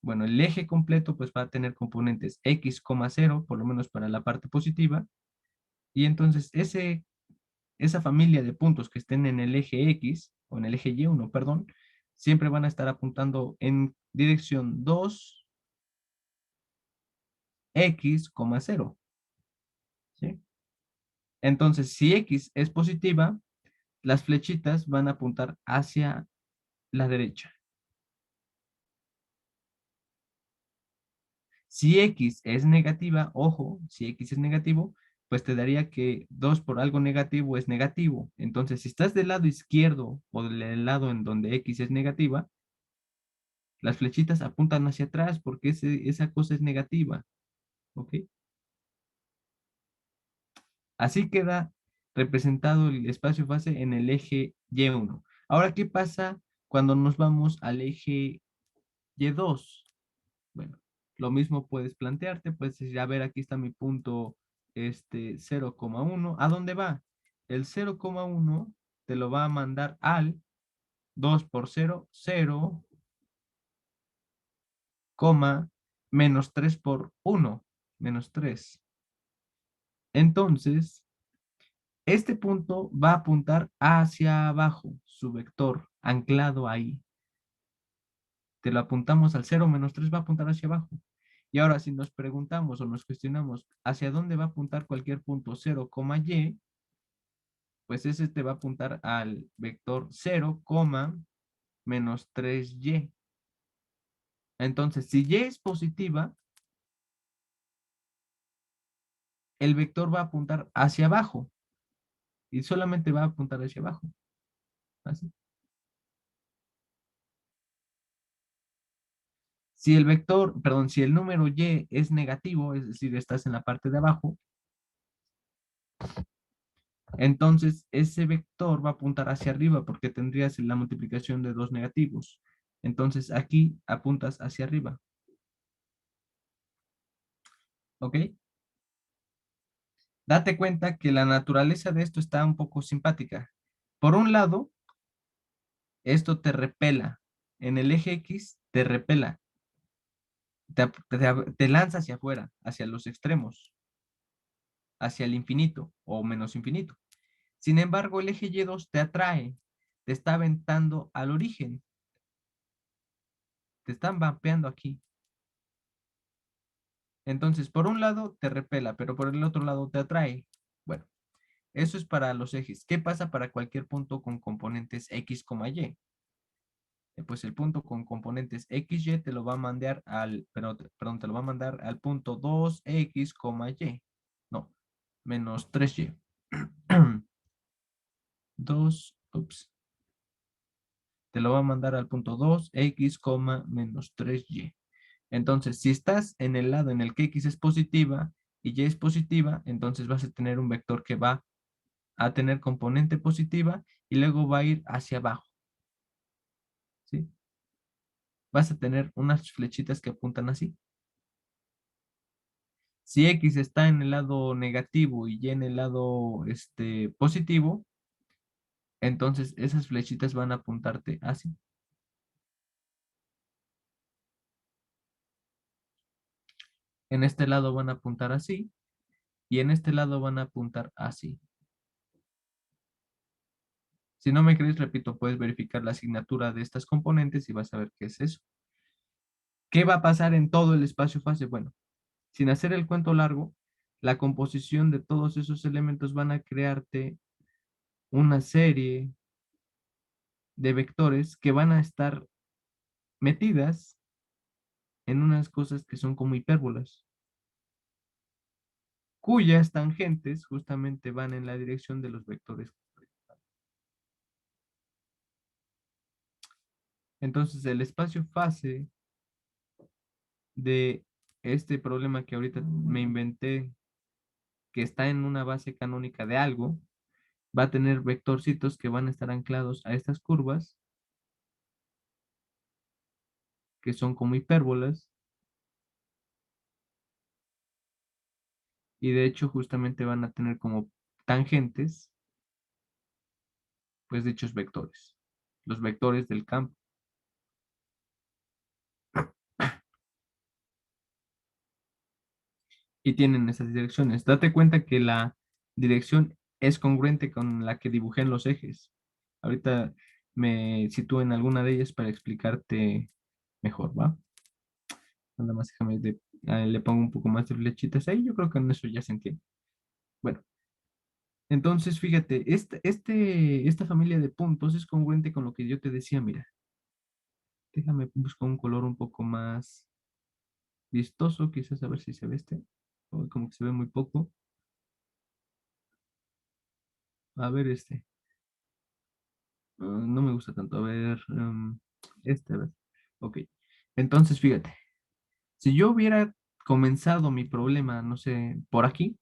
[SPEAKER 1] Bueno, el eje completo pues va a tener componentes x,0, por lo menos para la parte positiva. Y entonces esa familia de puntos que estén en el eje X, o en el eje Y1, perdón, siempre van a estar apuntando en dirección 2x,0. ¿Sí? Entonces, si X es positiva, las flechitas van a apuntar hacia la derecha. Si X es negativa, ojo, si X es negativo, pues te daría que 2 por algo negativo es negativo. Entonces, si estás del lado izquierdo o del lado en donde X es negativa, las flechitas apuntan hacia atrás porque esa cosa es negativa. ¿Ok? Así queda representado el espacio fase en el eje Y1. Ahora, ¿qué pasa cuando nos vamos al eje Y2? Bueno, lo mismo puedes plantearte, puedes decir, a ver, aquí está mi punto 0,1. ¿A dónde va? El 0,1 te lo va a mandar al 2 por 0, 0, coma, menos 3 por 1, menos 3. Entonces, este punto va a apuntar hacia abajo, su vector anclado ahí. Te lo apuntamos al 0 menos 3 va a apuntar hacia abajo. Y ahora si nos preguntamos o nos cuestionamos hacia dónde va a apuntar cualquier punto 0, y, pues ese te va a apuntar al vector 0, menos 3y. Entonces, si y es positiva, el vector va a apuntar hacia abajo y solamente va a apuntar hacia abajo. Así. Si el vector, perdón, si el número y es negativo, es decir, estás en la parte de abajo, entonces ese vector va a apuntar hacia arriba porque tendrías la multiplicación de dos negativos. Entonces aquí apuntas hacia arriba. ¿Ok? Date cuenta que la naturaleza de esto está un poco simpática. Por un lado, esto te repela. En el eje X te repela. Te lanza hacia afuera, hacia los extremos, hacia el infinito o menos infinito. Sin embargo, el eje Y2 te atrae, te está aventando al origen, te están vapeando aquí. Entonces, por un lado te repela, pero por el otro lado te atrae. Bueno, eso es para los ejes. ¿Qué pasa para cualquier punto con componentes X, Y? Pues el punto con componentes XY te lo va a mandar perdón, te lo va a mandar al punto 2x, y. No, menos 3y. 2, ups. Te lo va a mandar al punto 2x, menos 3y. Entonces, si estás en el lado en el que x es positiva y y es positiva, entonces vas a tener un vector que va a tener componente positiva y luego va a ir hacia abajo. ¿Sí? Vas a tener unas flechitas que apuntan así. Si X está en el lado negativo y Y en el lado positivo, entonces esas flechitas van a apuntarte así. En este lado van a apuntar así y en este lado van a apuntar así. Si no me crees, repito, puedes verificar la asignatura de estas componentes y vas a ver qué es eso. ¿Qué va a pasar en todo el espacio fase? Bueno, sin hacer el cuento largo, la composición de todos esos elementos van a crearte una serie de vectores que van a estar metidas en unas cosas que son como hipérbolas, cuyas tangentes justamente van en la dirección de los vectores. Entonces, el espacio fase de este problema que ahorita me inventé, que está en una base canónica de algo, va a tener vectorcitos que van a estar anclados a estas curvas, que son como hipérbolas, y de hecho justamente van a tener como tangentes, pues dichos vectores, los vectores del campo. Y tienen esas direcciones. Date cuenta que la dirección es congruente con la que dibujé en los ejes. Ahorita me sitúo en alguna de ellas para explicarte mejor, ¿va? Nada más déjame, le pongo un poco más de flechitas ahí, yo creo que en eso ya se entiende. Bueno, entonces fíjate, esta familia de puntos es congruente con lo que yo te decía, mira, déjame buscar un color un poco más vistoso, quizás a ver si se ve este, o como que se ve muy poco. A ver este. No me gusta tanto. A ver, a ver. Ok. Entonces, fíjate, si yo hubiera comenzado mi problema, no sé, por aquí,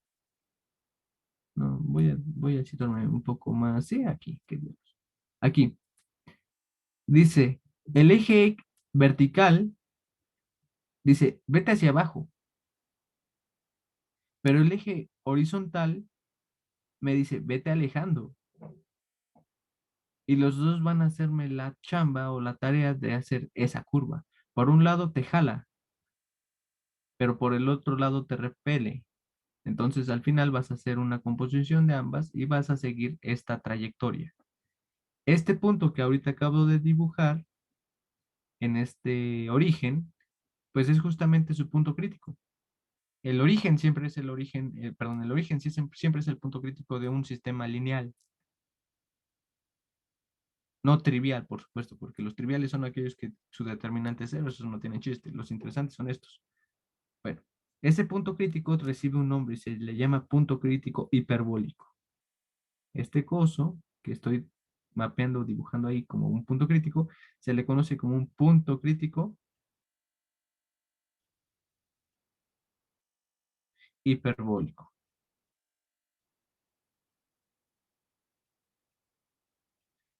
[SPEAKER 1] no, voy a situarme un poco más, sí, aquí, aquí, dice, el eje vertical, dice, vete hacia abajo, pero el eje horizontal me dice, vete alejando, y los dos van a hacerme la chamba o la tarea de hacer esa curva. Por un lado te jala, pero por el otro lado te repele. Entonces, al final vas a hacer una composición de ambas y vas a seguir esta trayectoria. Este punto que ahorita acabo de dibujar en este origen, pues es justamente su punto crítico. El origen siempre es el origen, perdón, el origen siempre es el punto crítico de un sistema lineal, no trivial, por supuesto, porque los triviales son aquellos que su determinante es cero, esos no tienen chiste. Los interesantes son estos. Bueno, ese punto crítico recibe un nombre y se le llama punto crítico hiperbólico. Este coso que estoy mapeando, dibujando ahí como un punto crítico, se le conoce como un punto crítico hiperbólico.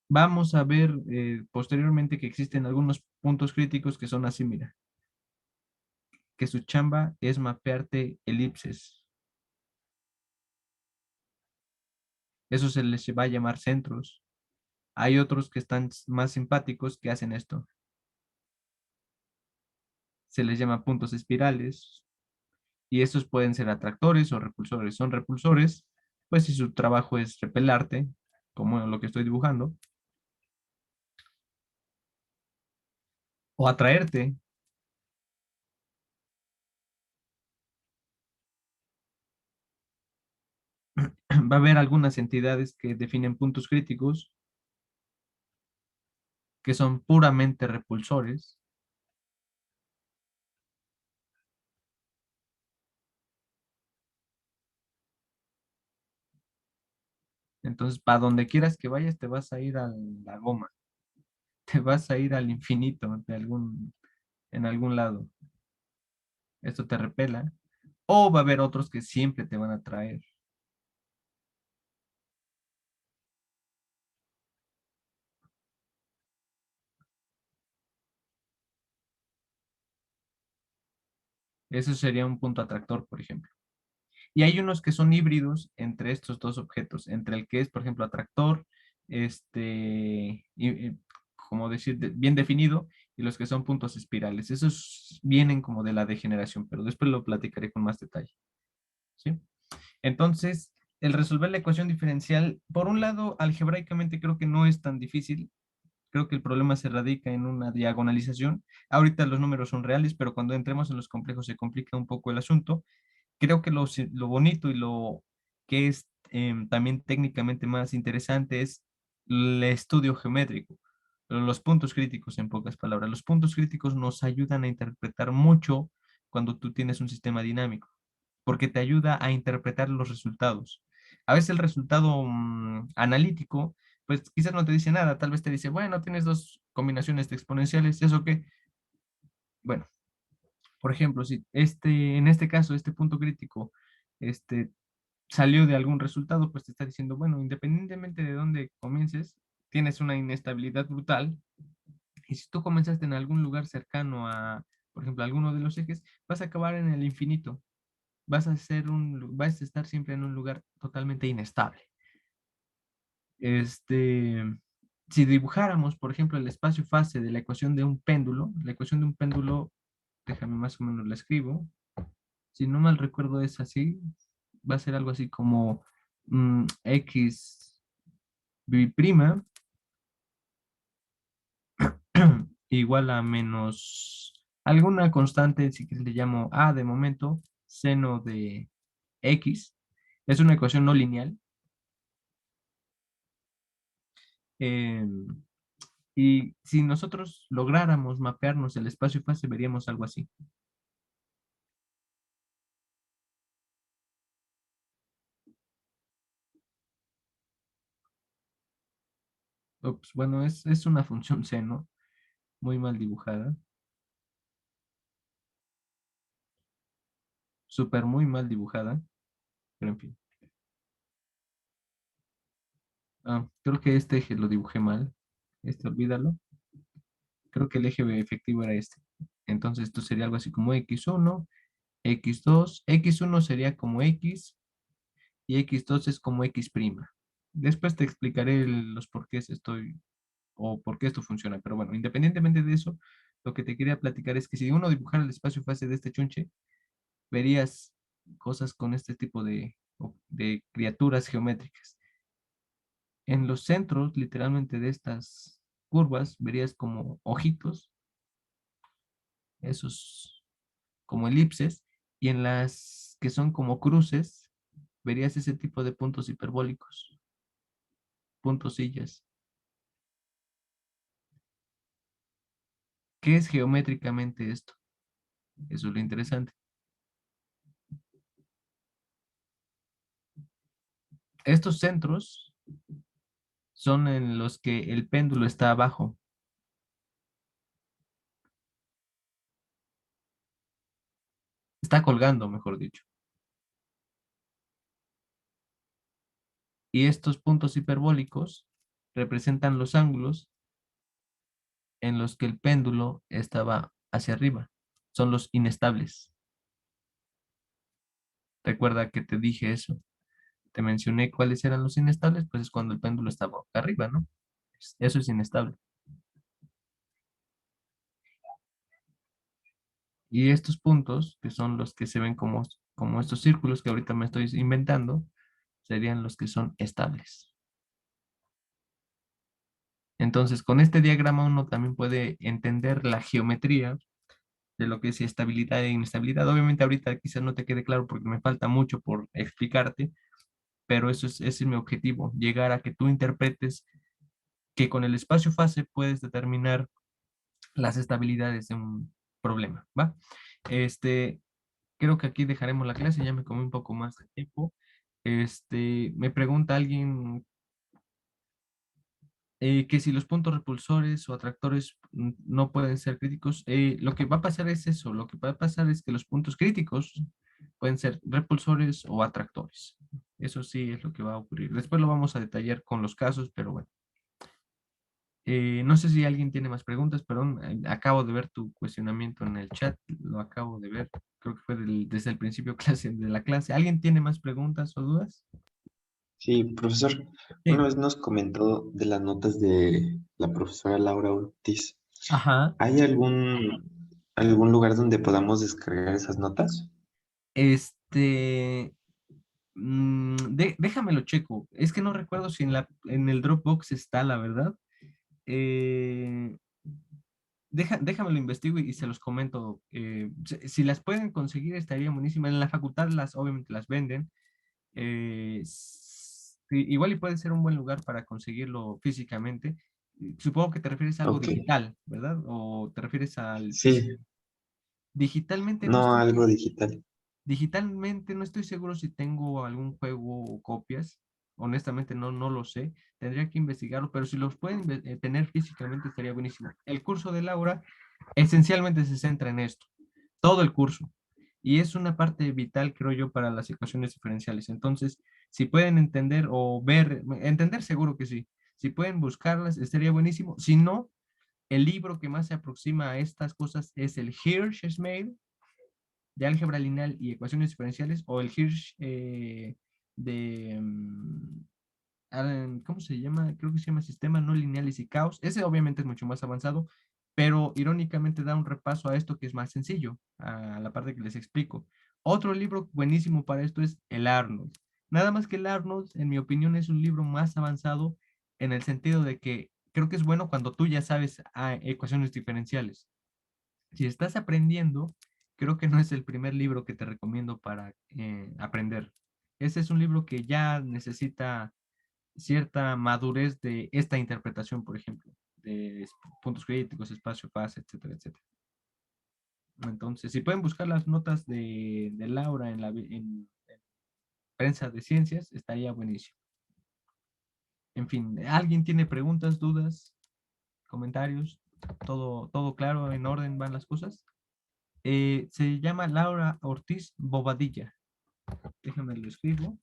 [SPEAKER 1] Vamos a ver posteriormente que existen algunos puntos críticos que son así, mira, que su chamba es mapearte elipses. Eso se les va a llamar centros. Hay otros que están más simpáticos que hacen esto. Se les llama puntos espirales y estos pueden ser atractores o repulsores. Son repulsores, pues si su trabajo es repelarte, como lo que estoy dibujando, o atraerte. Va a haber algunas entidades que definen puntos críticos que son puramente repulsores. Entonces, para donde quieras que vayas, te vas a ir a la goma, te vas a ir al infinito en algún lado. Esto te repela. O va a haber otros que siempre te van a traer. Eso sería un punto atractor, por ejemplo. Y hay unos que son híbridos entre estos dos objetos, entre el que es, por ejemplo, atractor, como decir, bien definido, y los que son puntos espirales. Esos vienen como de la degeneración, pero después lo platicaré con más detalle. ¿Sí? Entonces, el resolver la ecuación diferencial, por un lado, algebraicamente creo que no es tan difícil. Creo que el problema se radica en una diagonalización. Ahorita los números son reales, pero cuando entremos en los complejos se complica un poco el asunto. Creo que lo bonito y lo que es también técnicamente más interesante es el estudio geométrico, Los puntos críticos, en pocas palabras. Los puntos críticos nos ayudan a interpretar mucho cuando tú tienes un sistema dinámico, porque te ayuda a interpretar los resultados. A veces el resultado analítico, pues quizás no te dice nada, tal vez te dice, bueno, tienes dos combinaciones de exponenciales, ¿eso qué? Bueno, por ejemplo, si en este caso, este punto crítico, este, salió de algún resultado, pues te está diciendo, bueno, independientemente de dónde comiences, tienes una inestabilidad brutal. Y si tú comenzaste en algún lugar cercano a, por ejemplo, alguno de los ejes, vas a acabar en el infinito. Vas a estar siempre en un lugar totalmente inestable. Este, si dibujáramos, por ejemplo, el espacio-fase de la ecuación de un péndulo, la ecuación de un péndulo, déjame más o menos la escribo. Si no mal recuerdo es así, va a ser algo así como x prima igual a menos alguna constante, si que le llamo a de momento, seno de x. Es una ecuación no lineal. eh, y si nosotros lográramos mapearnos el espacio-fase, veríamos algo así. Ups, bueno, es una función seno, muy mal dibujada, súper muy mal dibujada, pero en fin. Ah, creo que este eje lo dibujé mal. Este, olvídalo. Creo que el eje efectivo era este. Entonces esto sería algo así como x1, x2. X1 sería como x y x2 es como x prima. Después te explicaré los por qué estoy o por qué esto funciona. Pero bueno, independientemente de eso, lo que te quería platicar es que si uno dibujara el espacio fase de este chunche, verías cosas con este tipo de criaturas geométricas. En los centros, literalmente, de estas curvas, verías como ojitos, esos como elipses, y en las que son como cruces, verías ese tipo de puntos hiperbólicos, puntos sillas. ¿Qué es geométricamente esto? Eso es lo interesante. Estos centros son en los que el péndulo está abajo. Está colgando, mejor dicho. Y estos puntos hiperbólicos representan los ángulos en los que el péndulo estaba hacia arriba. Son los inestables. Recuerda que te dije eso. Te mencioné cuáles eran los inestables, pues es cuando el péndulo estaba arriba, ¿no? Eso es inestable. Y estos puntos, que son los que se ven como estos círculos que ahorita me estoy inventando, serían los que son estables. Entonces, con este diagrama uno también puede entender la geometría de lo que es estabilidad e inestabilidad. Obviamente ahorita quizás no te quede claro porque me falta mucho por explicarte, pero ese es mi objetivo, llegar a que tú interpretes que con el espacio fase puedes determinar las estabilidades de un problema, ¿va? Este, creo que aquí dejaremos la clase, ya me comí un poco más de tiempo. Me pregunta alguien que si los puntos repulsores o atractores no pueden ser críticos, lo que va a pasar es eso, lo que va a pasar es que los puntos críticos pueden ser repulsores o atractores. Eso sí es lo que va a ocurrir. Después lo vamos a detallar con los casos, pero bueno. No sé si alguien tiene más preguntas, perdón, acabo de ver tu cuestionamiento en el chat, lo acabo de ver, creo que fue desde el principio de la clase. ¿Alguien tiene más preguntas o dudas?
[SPEAKER 2] Sí, profesor, una
[SPEAKER 1] Sí.
[SPEAKER 2] vez nos comentó de las notas de la profesora Laura Ortiz.
[SPEAKER 1] Ajá.
[SPEAKER 2] ¿Hay algún lugar donde podamos descargar esas notas?
[SPEAKER 1] Este, déjamelo checo. Es que no recuerdo si en el Dropbox está, la verdad. Eh, déjamelo investigo y se los comento. Si las pueden conseguir, estaría buenísima. En la facultad obviamente las venden. Igual y puede ser un buen lugar para conseguirlo físicamente. Supongo que te refieres a algo
[SPEAKER 2] Ok,
[SPEAKER 1] digital, ¿verdad? O te refieres al físico.
[SPEAKER 2] sí,
[SPEAKER 1] Digitalmente no
[SPEAKER 2] no
[SPEAKER 1] estoy,
[SPEAKER 2] algo digital.
[SPEAKER 1] digitalmente no estoy seguro si tengo algún juego o copias. Honestamente no lo sé. Tendría que investigarlo, pero si los pueden tener físicamente estaría buenísimo. El curso de Laura esencialmente se centra en esto, todo el curso. Y es una parte vital, creo yo, para las ecuaciones diferenciales. Entonces, si pueden entender o ver, entender seguro que sí. Si pueden buscarlas, estaría buenísimo. Si no, el libro que más se aproxima a estas cosas es el Hirsch-Smale de álgebra lineal y ecuaciones diferenciales o el Hirsch de, ¿cómo se llama? Creo que se llama Sistemas no lineales y caos. Ese obviamente es mucho más avanzado, pero irónicamente da un repaso a esto que es más sencillo, a la parte que les explico. Otro libro buenísimo para esto es el Arnold. Nada más que el Arnold, en mi opinión, es un libro más avanzado en el sentido de que creo que es bueno cuando tú ya sabes ecuaciones diferenciales. Si estás aprendiendo, creo que no es el primer libro que te recomiendo para aprender. Ese es un libro que ya necesita cierta madurez de esta interpretación, por ejemplo, de puntos críticos, espacio, fase, etcétera, etcétera. Entonces, si pueden buscar las notas de Laura en prensa de ciencias, estaría buenísimo. En fin, ¿alguien tiene preguntas, dudas, comentarios? Todo claro, en orden van las cosas. Se llama Laura Ortiz Bobadilla. Déjame lo escribo.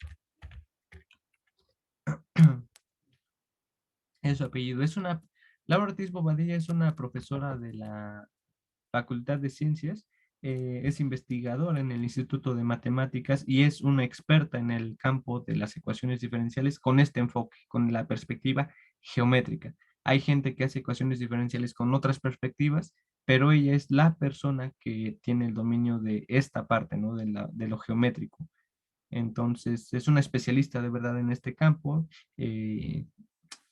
[SPEAKER 1] Es su apellido. Laura Ortiz Bobadilla es una profesora de la Facultad de Ciencias, es investigadora en el Instituto de Matemáticas y es una experta en el campo de las ecuaciones diferenciales con este enfoque, con la perspectiva geométrica. Hay gente que hace ecuaciones diferenciales con otras perspectivas, pero ella es la persona que tiene el dominio de esta parte, ¿no? De lo geométrico. Entonces, es una especialista de verdad en este campo eh,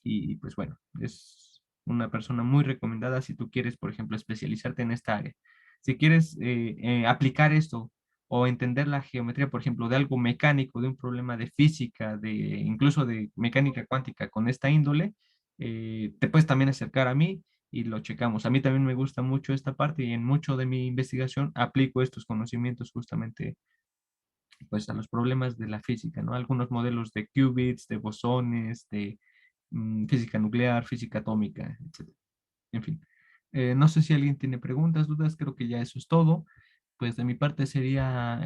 [SPEAKER 1] y pues bueno, es una persona muy recomendada si tú quieres, por ejemplo, especializarte en esta área. Si quieres aplicar esto o entender la geometría, por ejemplo, de algo mecánico, de un problema de física, incluso de mecánica cuántica con esta índole, te puedes también acercar a mí y lo checamos. A mí también me gusta mucho esta parte y en mucho de mi investigación aplico estos conocimientos justamente pues a los problemas de la física, ¿no? Algunos modelos de qubits, de bosones, de física nuclear, física atómica, etcétera. En fin, no sé si alguien tiene preguntas, dudas, creo que ya eso es todo. Pues de mi parte sería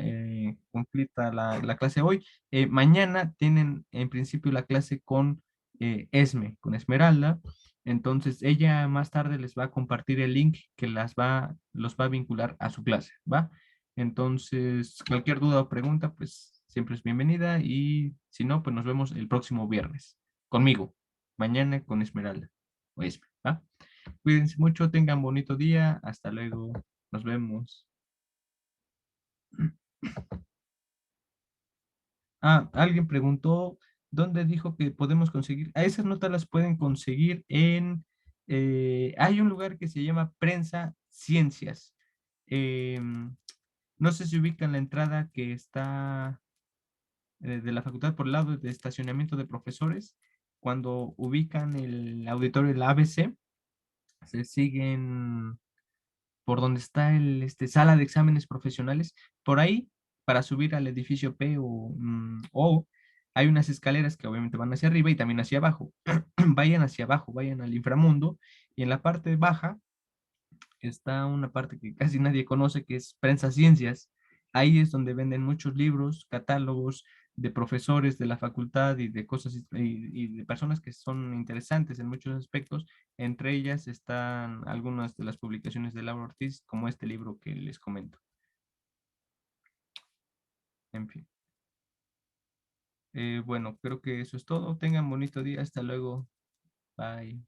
[SPEAKER 1] cumplida la clase hoy. Mañana tienen en principio la clase con Esme, con Esmeralda. Entonces ella más tarde les va a compartir el link que los va a vincular a su clase, ¿va? Entonces, cualquier duda o pregunta, pues siempre es bienvenida y si no, pues nos vemos el próximo viernes conmigo, mañana con Esmeralda o Esme, ¿va? Cuídense mucho, tengan bonito día, hasta luego, nos vemos. Alguien preguntó dónde dijo que podemos conseguir. A esas notas las pueden conseguir hay un lugar que se llama Prensa Ciencias. No sé si ubican la entrada que está de la facultad por el lado de estacionamiento de profesores. Cuando ubican el auditorio de la ABC, se siguen por donde está sala de exámenes profesionales, por ahí, para subir al edificio P o hay unas escaleras que obviamente van hacia arriba y también hacia abajo. Vayan hacia abajo, vayan al inframundo y en la parte baja está una parte que casi nadie conoce, que es Prensa Ciencias. Ahí es donde venden muchos libros, catálogos de profesores de la facultad y de cosas y de personas que son interesantes en muchos aspectos. Entre ellas están algunas de las publicaciones de Laura Ortiz, como este libro que les comento. En fin. Bueno, creo que eso es todo. Tengan bonito día. Hasta luego. Bye.